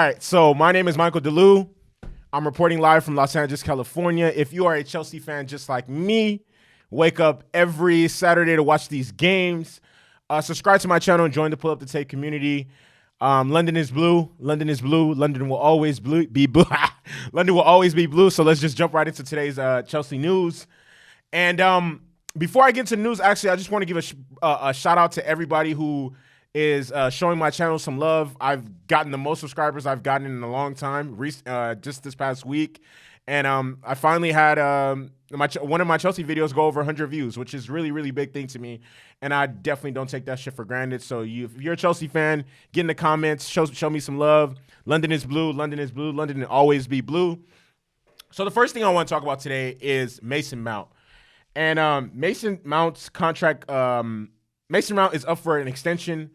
right, so my name is Michael DeLu. I'm reporting live from Los Angeles, California. If you are a Chelsea fan just like me, wake up every Saturday to watch these games. Subscribe to my channel and join the Pull Up the Tape community. London is blue. London is blue. London will always be blue. London will always be blue. So let's just jump right into today's Chelsea news. And before I get into the news, actually, I just want to give a shout out to everybody who is showing my channel some love. I've gotten the most subscribers I've gotten in a long time, just this past week. And I finally had one of my Chelsea videos go over 100 views, which is really, really big thing to me. And I definitely don't take that shit for granted. So if you're a Chelsea fan, get in the comments, show me some love. London is blue. London is blue. London will always be blue. So the first thing I want to talk about today is Mason Mount. And Mason Mount's contract, Mason Mount is up for an extension.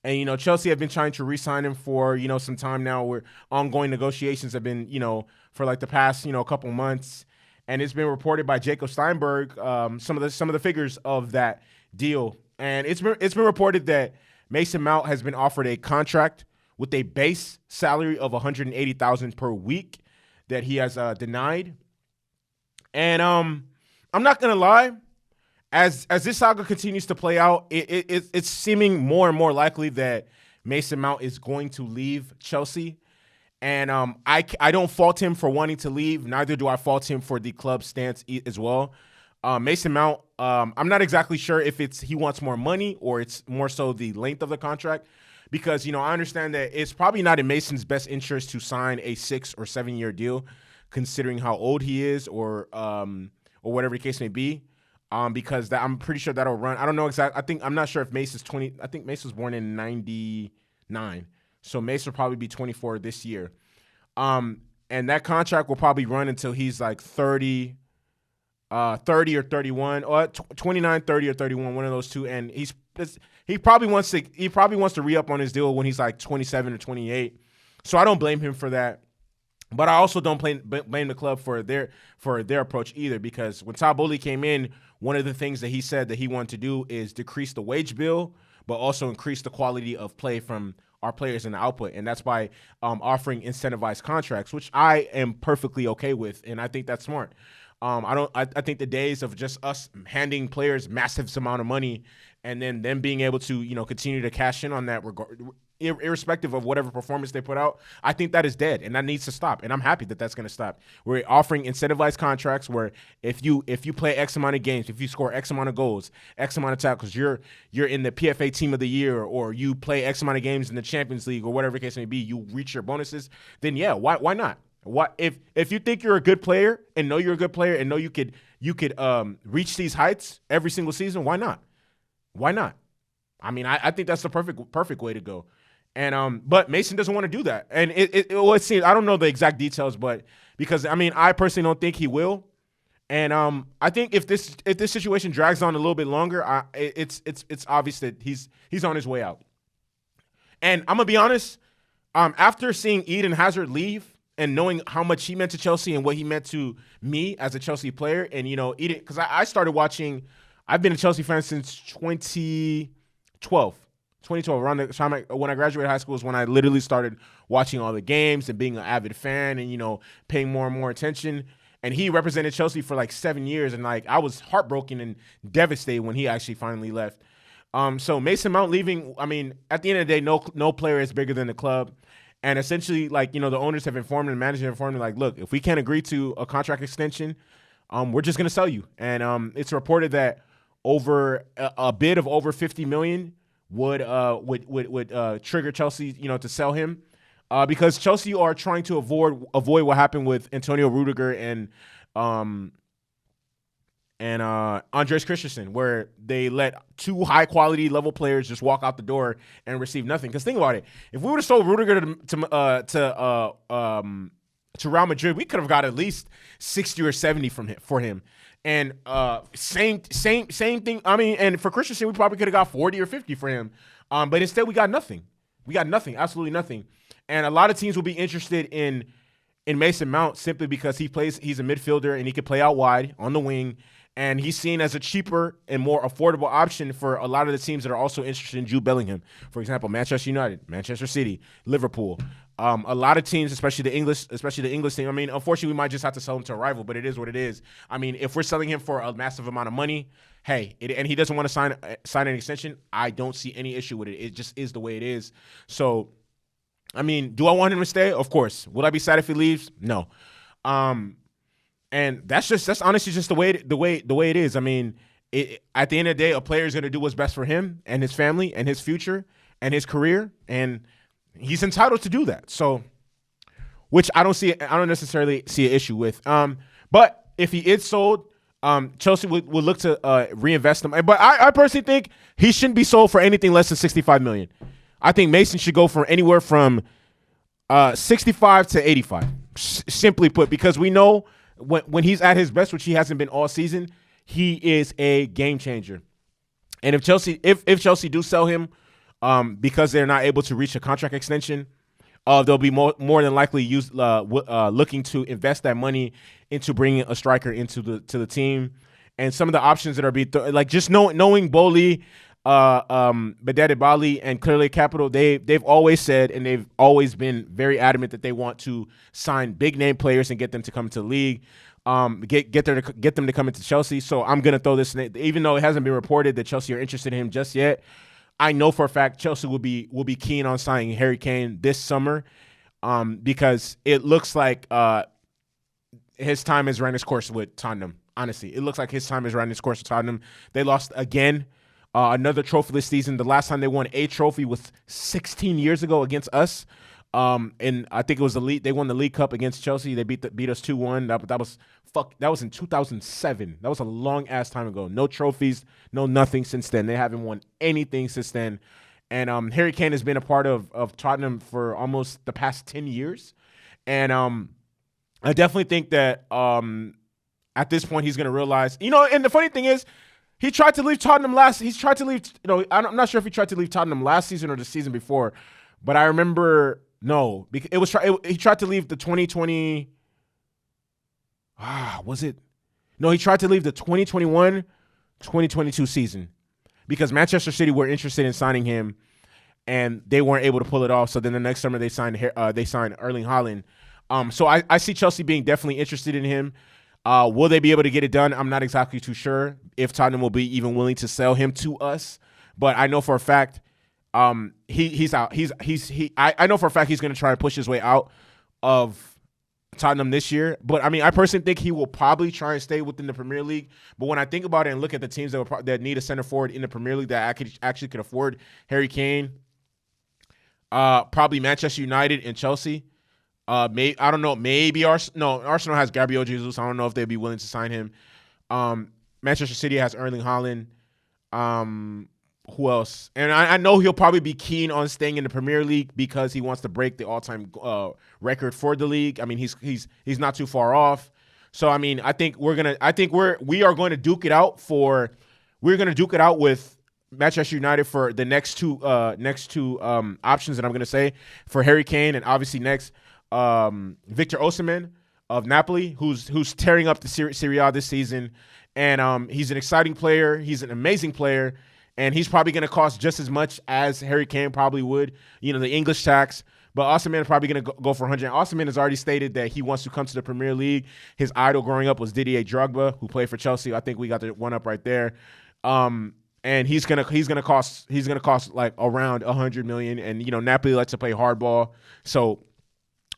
And, you know, Chelsea have been trying to re-sign him for, you know, some time now, where ongoing negotiations have been, you know, for like the past, you know, couple months. And it's been reported by Jacob Steinberg, some of the figures of that deal. And it's been reported that Mason Mount has been offered a contract with a base salary of $180,000 per week that he has denied. And I'm not going to lie. As this saga continues to play out, it's seeming more and more likely that Mason Mount is going to leave Chelsea. And I don't fault him for wanting to leave. Neither do I fault him for the club's stance as well. Mason Mount, I'm not exactly sure if he wants more money or it's more so the length of the contract. Because, you know, I understand that it's probably not in Mason's best interest to sign a 6 or 7 year deal, considering how old he is or whatever the case may be. Because I'm pretty sure that'll run. I don't know exactly. I'm not sure if Mace is 20. I think Mace was born in 99. So Mace will probably be 24 this year. And that contract will probably run until he's like 30 or 31, or 29, 30 or 31, one of those two. And he probably wants to re-up on his deal when he's like 27 or 28. So I don't blame him for that. But I also don't blame the club for their approach either, because when Todd Boehly came in, one of the things that he said that he wanted to do is decrease the wage bill, but also increase the quality of play from our players and the output, and that's by offering incentivized contracts, which I am perfectly okay with, and I think that's smart. I think the days of just us handing players massive amount of money and then them being able to, you know, continue to cash in on that irrespective of whatever performance they put out, I think that is dead, and that needs to stop. And I'm happy that that's going to stop. We're offering incentivized contracts where if you play X amount of games, if you score X amount of goals, X amount of tackles, you're in the PFA Team of the Year, or you play X amount of games in the Champions League, or whatever the case may be, you reach your bonuses. Then yeah, why not? What if you think you're a good player and know you're a good player and know you could reach these heights every single season? Why not? Why not? I mean, I think that's the perfect way to go. And but Mason doesn't want to do that. And it seems, I don't know the exact details, but because I mean, I personally don't think he will. And I think if this situation drags on a little bit longer, it's obvious that he's on his way out. And I'm gonna be honest, after seeing Eden Hazard leave and knowing how much he meant to Chelsea and what he meant to me as a Chelsea player, and you know, Eden, because I started watching, I've been a Chelsea fan since 2012, around the time when I graduated high school is when I literally started watching all the games and being an avid fan and, you know, paying more and more attention. And he represented Chelsea for like 7 years, and like I was heartbroken and devastated when he actually finally left. So Mason Mount leaving, I mean, at the end of the day, no player is bigger than the club. And essentially, like, you know, the owners have informed and the manager informed me, like, look, if we can't agree to a contract extension, we're just going to sell you. And it's reported that over a bid of over $50 million would trigger Chelsea, you know, to sell him, because Chelsea are trying to avoid what happened with Antonio Rudiger and Andres Christensen, where they let two high quality level players just walk out the door and receive nothing. Because think about it, if we would have sold Rudiger to Real Madrid, we could have got at least 60 or 70 for him. And same thing. I mean, and for Christensen, we probably could have got 40 or 50 for him. But instead, we got nothing. We got nothing, absolutely nothing. And a lot of teams will be interested in Mason Mount simply because he's a midfielder and he can play out wide on the wing. And he's seen as a cheaper and more affordable option for a lot of the teams that are also interested in Jude Bellingham. For example, Manchester United, Manchester City, Liverpool. A lot of teams, especially the English team. I mean, unfortunately, we might just have to sell him to a rival, but it is what it is. I mean, if we're selling him for a massive amount of money, hey, and he doesn't want to sign an extension, I don't see any issue with it. It just is the way it is. So, I mean, do I want him to stay? Of course. Will I be sad if he leaves? No. And that's honestly just the way it is. I mean, at the end of the day, a player is going to do what's best for him and his family and his future and his career, and he's entitled to do that. So, which I don't necessarily see an issue with. But if he is sold, Chelsea would look to reinvest him. But I personally think he shouldn't be sold for anything less than $65 million. I think Mason should go for anywhere from 65 to 85. Simply put, because we know when he's at his best, which he hasn't been all season, he is a game changer. And if Chelsea do sell him because they're not able to reach a contract extension, they'll be more than likely looking to invest that money into bringing a striker into the team. And some of the options that are being like just knowing Boli, Badette Bali, and Clearly Capital, they've always said, and they've always been very adamant that they want to sign big name players and get them to come to the league, get them to come into Chelsea. So I'm gonna throw this in, even though it hasn't been reported that Chelsea are interested in him just yet. I know for a fact Chelsea will be keen on signing Harry Kane this summer, because it looks like his time has run its course with Tottenham. Honestly, it looks like his time has run its course with Tottenham. They lost again. Another trophy this season. The last time they won a trophy was 16 years ago against us. And I think it was they won the League Cup against Chelsea. They beat us 2-1. That was in 2007. That was a long ass time ago. No trophies, no nothing since then. They haven't won anything since then. And Harry Kane has been a part of Tottenham for almost the past 10 years. And I definitely think that at this point he's going to realize, and the funny thing is, he tried to leave Tottenham I'm not sure if he tried to leave Tottenham last season or the season before, but I remember, no, he tried to leave the 2020, was it? No, he tried to leave the 2021-2022 season because Manchester City were interested in signing him and they weren't able to pull it off. So then the next summer they signed Erling Haaland. So I see Chelsea being definitely interested in him. Will they be able to get it done? I'm not exactly too sure if Tottenham will be even willing to sell him to us, but I know for a fact he's out. I know for a fact he's going to try to push his way out of Tottenham this year. But I mean, I personally think he will probably try and stay within the Premier League. But when I think about it and look at the teams that need a center forward in the Premier League that actually could afford Harry Kane, probably Manchester United and Chelsea. I don't know. Maybe Arsenal has Gabriel Jesus. I don't know if they'd be willing to sign him. Manchester City has Erling Haaland. Who else? And I know he'll probably be keen on staying in the Premier League because he wants to break the all-time record for the league. I mean, he's not too far off. So I mean, I think we are going to duke it out with Manchester United for the next two options that I'm going to say for Harry Kane, and obviously next. Victor Osimhen of Napoli, who's tearing up the Serie A this season, and he's an exciting player. He's an amazing player, and he's probably going to cost just as much as Harry Kane probably would. The English tax. But Osimhen is probably going to go for 100. Osimhen has already stated that he wants to come to the Premier League. His idol growing up was Didier Drogba, who played for Chelsea. I think we got the one up right there. And he's gonna cost like around 100 million. And Napoli likes to play hardball, so.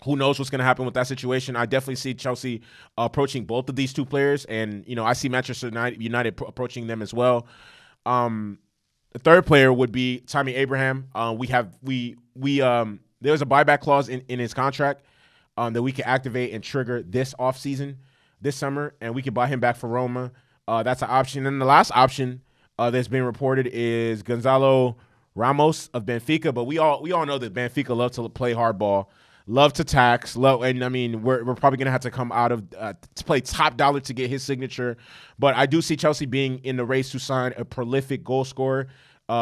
Who knows what's going to happen with that situation? I definitely see Chelsea approaching both of these two players, and I see Manchester United approaching them as well. The third player would be Tammy Abraham. There's a buyback clause in his contract that we can activate and trigger this summer, and we can buy him back for Roma. That's an option. And the last option that's been reported is Gonzalo Ramos of Benfica, but we all know that Benfica love to play hardball. Love to tax, and I mean we're probably gonna have to come out of to play top dollar to get his signature, but I do see Chelsea being in the race to sign a prolific goal scorer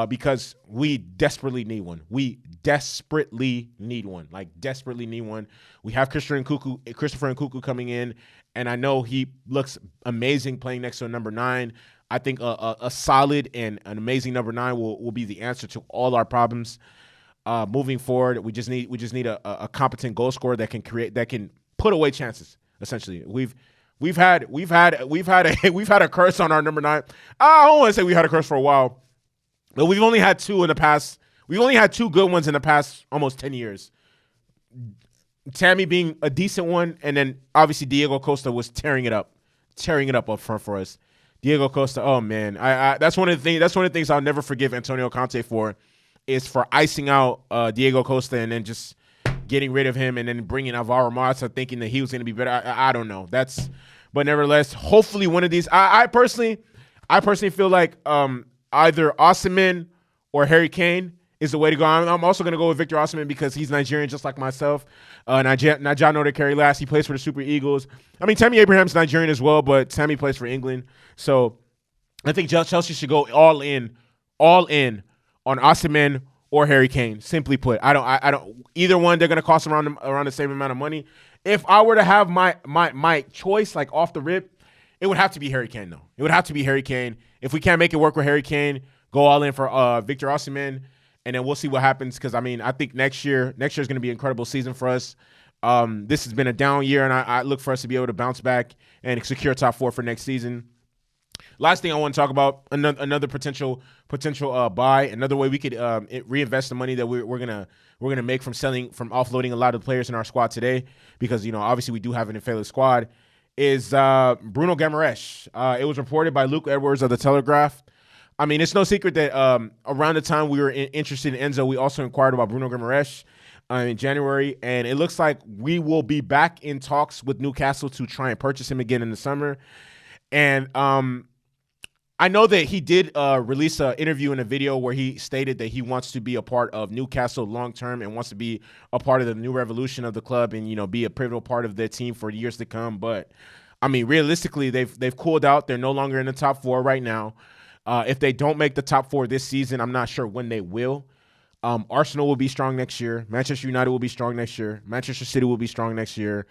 because we desperately need one. We desperately need one. Like, desperately need one. We have Christopher Nkunku coming in, and I know he looks amazing playing next to a number 9. I think a solid and an amazing number 9 will be the answer to all our problems moving forward. We just need a competent goal scorer that can put away chances. Essentially, we've had a curse on our number 9. I don't want to say we had a curse for a while, but we've only had 2 in the past. We've only had 2 good ones in the past almost 10 years. Tammy being a decent one, and then obviously Diego Costa was tearing it up front for us. Diego Costa, oh man, that's one of the things I'll never forgive Antonio Conte for, is for icing out Diego Costa and then just getting rid of him and then bringing Alvaro Morata, thinking that he was going to be better. I don't know. But nevertheless, hopefully one of these. I personally feel like either Osimhen or Harry Kane is the way to go. I'm also going to go with Victor Osimhen because he's Nigerian just like myself. Najano to carry last. He plays for the Super Eagles. I mean, Tammy Abraham's Nigerian as well, but Tammy plays for England. So I think Chelsea should go all in on Osimhen or Harry Kane. Simply put, I don't either one. They're going to cost around the same amount of money. If I were to have my choice, like off the rip, it would have to be Harry Kane, though. It would have to be Harry Kane. If we can't make it work with Harry Kane, go all in for Victor Osimhen, and then we'll see what happens. Because I mean, I think next year is going to be an incredible season for us. This has been a down year, and I look for us to be able to bounce back and secure top 4 for next season. Last thing I want to talk about, another potential buy, another way we could reinvest the money that we're gonna make from offloading a lot of the players in our squad today, because obviously we do have an inferior squad, is Bruno Guimaraes. It was reported by Luke Edwards of the Telegraph. I mean, it's no secret that around the time we were interested in Enzo, we also inquired about Bruno Guimaraes in January, and it looks like we will be back in talks with Newcastle to try and purchase him again in the summer. And I know that he did release an interview and a video where he stated that he wants to be a part of Newcastle long-term and wants to be a part of the new revolution of the club and, be a pivotal part of their team for years to come. But, I mean, realistically, they've cooled out. They're no longer in the top 4 right now. If they don't make the top 4 this season, I'm not sure when they will. Arsenal will be strong next year. Manchester United will be strong next year. Manchester City will be strong next year.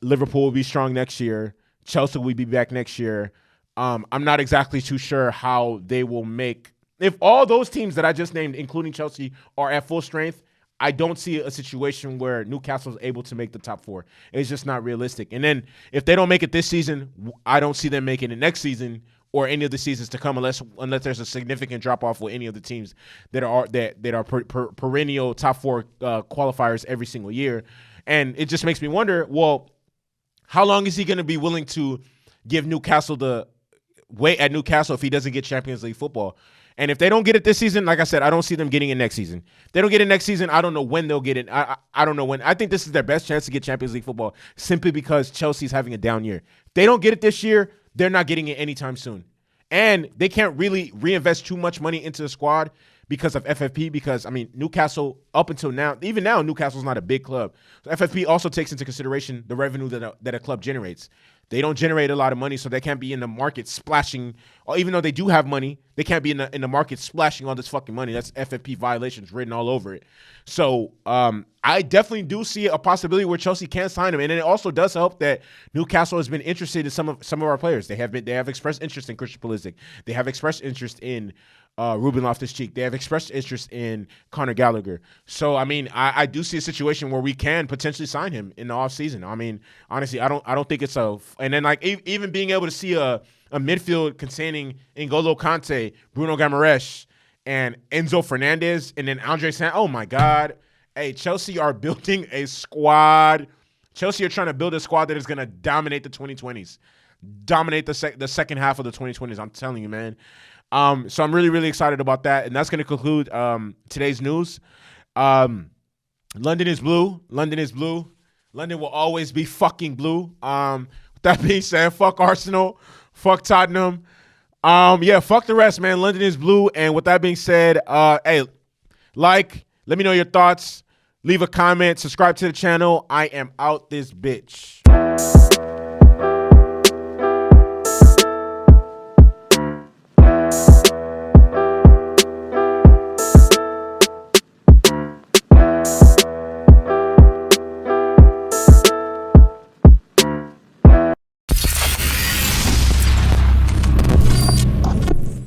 Liverpool will be strong next year. Chelsea will be back next year. I'm not exactly too sure how they will make – if all those teams that I just named, including Chelsea, are at full strength, I don't see a situation where Newcastle is able to make the top 4. It's just not realistic. And then if they don't make it this season, I don't see them making it next season or any of the seasons to come unless there's a significant drop-off with any of the teams that are perennial top 4 qualifiers every single year. And it just makes me wonder, well, how long is he going to be willing to give Newcastle the – wait at Newcastle if he doesn't get Champions League football? And if they don't get it this season, like I said, I don't see them getting it next season. If they don't get it next season, I don't know when they'll get it. I don't know when. I think this is their best chance to get Champions League football simply because Chelsea's having a down year. If they don't get it this year, they're not getting it anytime soon. And they can't really reinvest too much money into the squad because of FFP, because, I mean, Newcastle, up until now, even now, Newcastle's not a big club. So FFP also takes into consideration the revenue that a club generates. They don't generate a lot of money, so they can't be in the market splashing. Or even though they do have money, they can't be in the market splashing all this fucking money. That's FFP violations written all over it. So I definitely do see a possibility where Chelsea can sign him, and it also does help that Newcastle has been interested in some of our players. They have expressed interest in Christian Pulisic. They have expressed interest in Ruben Loftus-Cheek. They have expressed interest in Conor Gallagher. So, I mean, I do see a situation where we can potentially sign him in the offseason. I mean, honestly, I don't think it's a – and then, like, even being able to see a midfield containing N'Golo Kante, Bruno Guimaraes, and Enzo Fernandez, and then Andre San – oh, my God. Hey, Chelsea are building a squad. Chelsea are trying to build a squad that is going to dominate the 2020s, dominate the second half of the 2020s. I'm telling you, man. So I'm really, really excited about that. And that's going to conclude today's news. London is blue. London is blue. London will always be fucking blue. With that being said, fuck Arsenal. Fuck Tottenham. Yeah, fuck the rest, man. London is blue. And with that being said, hey, let me know your thoughts. Leave a comment. Subscribe to the channel. I am out this bitch.